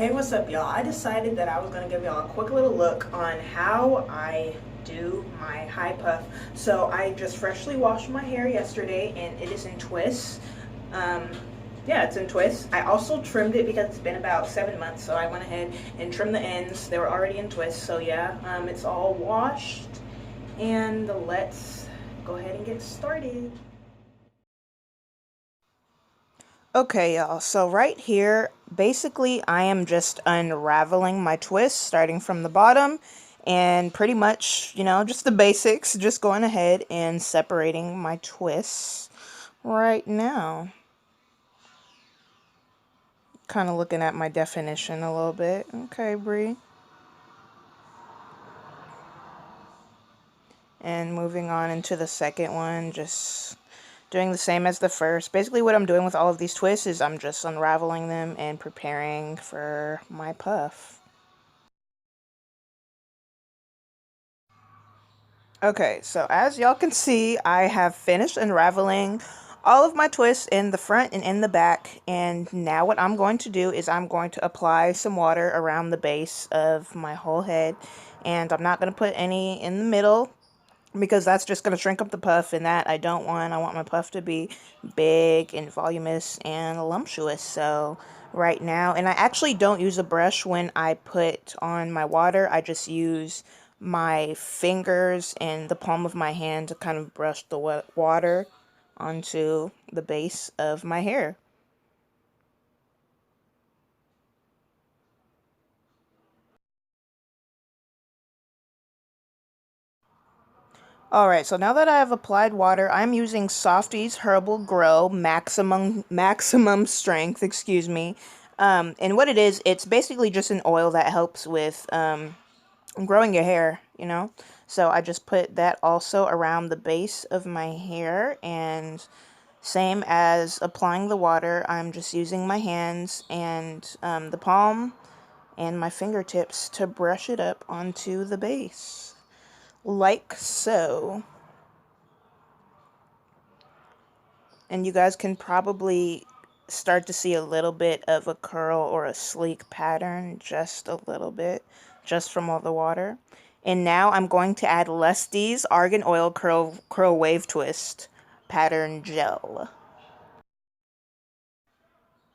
Hey, what's up, y'all? I decided that I was going to give y'all a quick little look on how I do my high puff. So I just freshly washed my hair yesterday and it is in twists. Um, yeah, it's in twists. I also trimmed it because it's been about 7 months, so I went ahead and trimmed the ends. They were already in twists, so yeah, it's all washed. And let's go ahead and get started. Okay, y'all, so right here, basically I am just unraveling my twists starting from the bottom and pretty much, just the basics, just going ahead and separating my twists right now. Kind of looking at my definition a little bit. Okay, Bree. And moving on into the second one, just doing the same as the first. Basically what I'm doing with all of these twists is I'm just unraveling them and preparing for my puff. Okay, so as y'all can see, I have finished unraveling all of my twists in the front and in the back, and now what I'm going to do is I'm going to apply some water around the base of my whole head, and I'm not going to put any in the middle because that's just going to shrink up the puff, and that I don't want. I want my puff to be big and voluminous and voluptuous. So right now, and I actually don't use a brush when I put on my water. I just use my fingers and the palm of my hand to kind of brush the wet water onto the base of my hair. Alright, so now that I have applied water, I'm using Softies Herbal Grow Maximum Strength, excuse me. And what it is, it's basically just an oil that helps with growing your hair, you know? So I just put that also around the base of my hair, and same as applying the water, I'm just using my hands and the palm and my fingertips to brush it up onto the base. Like so. And you guys can probably start to see a little bit of a curl or a sleek pattern, just a little bit, just from all the water. And now I'm going to add Lesty's Argan Oil Curl Wave Twist Pattern Gel.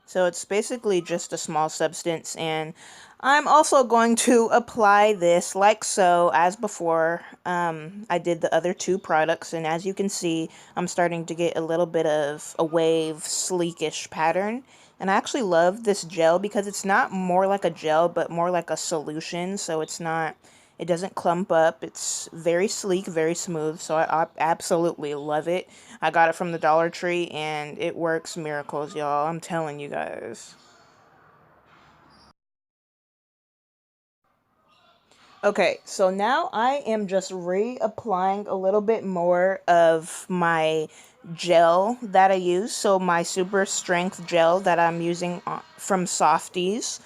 So it's basically just a small substance, and I'm also going to apply this like so as before. I did the other two products, and as you can see, I'm starting to get a little bit of a wave sleekish pattern. And I actually love this gel because it's not more like a gel, but more like a solution, so it doesn't clump up. It's very sleek, very smooth, so I absolutely love it. I got it from the Dollar Tree, and it works miracles, y'all. I'm telling you guys. Okay, so now I am just reapplying a little bit more of my gel that I use. So my super strength gel that I'm using from Softies,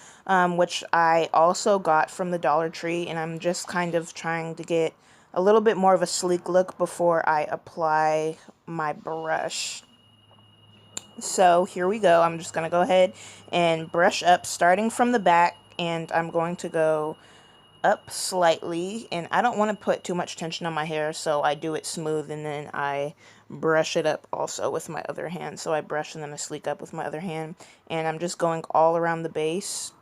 which I also got from the Dollar Tree, and I'm just kind of trying to get a little bit more of a sleek look before I apply my brush. So here we go. I'm just going to go ahead and brush up starting from the back, and I'm going to go up slightly, and I don't want to put too much tension on my hair, so I do it smooth, and then I brush it up also with my other hand. So I brush and then I sleek up with my other hand, and I'm just going all around the base.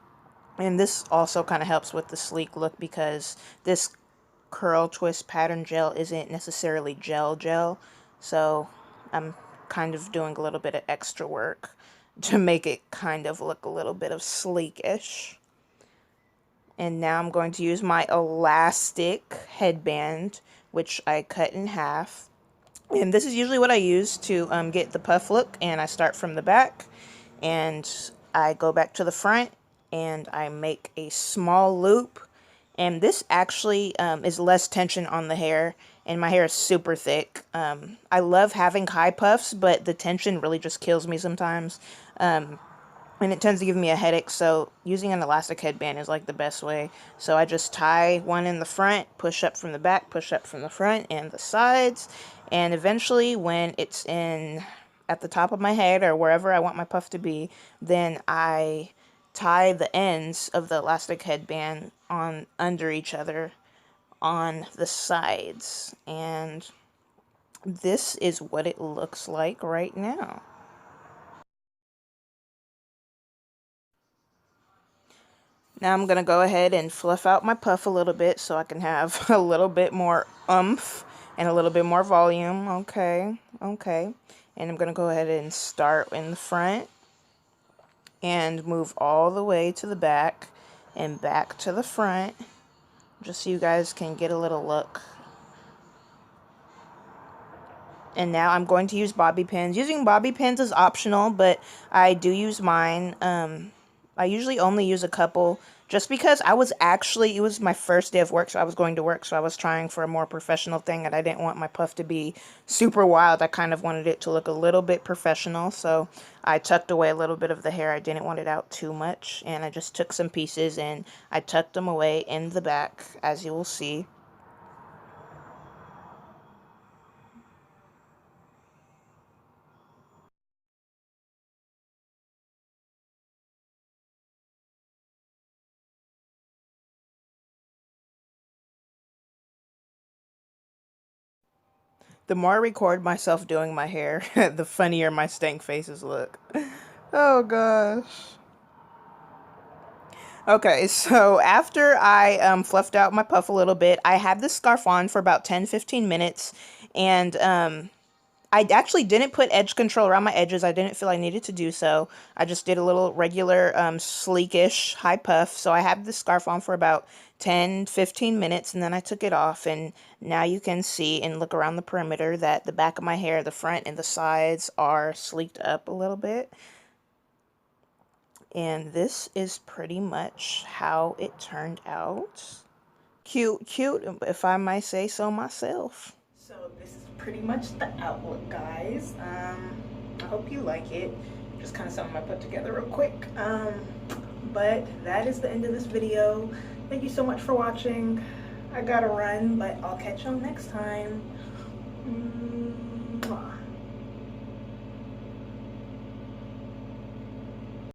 And this also kind of helps with the sleek look because this curl twist pattern gel isn't necessarily gel, so I'm kind of doing a little bit of extra work to make it kind of look a little bit of sleekish. And now I'm going to use my elastic headband, which I cut in half. And this is usually what I use to get the puff look. And I start from the back, and I go back to the front, and I make a small loop. And this actually is less tension on the hair, and my hair is super thick. I love having high puffs, but the tension really just kills me sometimes. And it tends to give me a headache, so using an elastic headband is like the best way. So I just tie one in the front, push up from the back, push up from the front and the sides, and eventually when it's in at the top of my head or wherever I want my puff to be, then I tie the ends of the elastic headband on under each other on the sides, and this is what it looks like right now. Now I'm gonna go ahead and fluff out my puff a little bit so I can have a little bit more oomph and a little bit more volume. Okay, okay. And I'm gonna go ahead and start in the front and move all the way to the back and back to the front, just so you guys can get a little look. And now I'm going to use bobby pins. Using bobby pins is optional, but I do use mine. I usually only use a couple just because it was my first day of work, so I was going to work, so I was trying for a more professional thing, and I didn't want my puff to be super wild. I kind of wanted it to look a little bit professional, so I tucked away a little bit of the hair. I didn't want it out too much, and I just took some pieces and I tucked them away in the back, as you will see. The more I record myself doing my hair, the funnier my stank faces look. Oh gosh. Okay, so after I fluffed out my puff a little bit, I had this scarf on for about 10-15 minutes, and I actually didn't put edge control around my edges. I didn't feel I needed to do so. I just did a little regular sleekish high puff. So I had the scarf on for about 10-15 minutes, and then I took it off, and now you can see and look around the perimeter that the back of my hair, the front and the sides, are sleeked up a little bit. And this is pretty much how it turned out. Cute, cute, if I might say so myself. So this is pretty much the outlook, guys. I hope you like it. Just kind of something I put together real quick. But that is the end of this video. Thank you so much for watching. I gotta run, but I'll catch y'all next time. Mwah.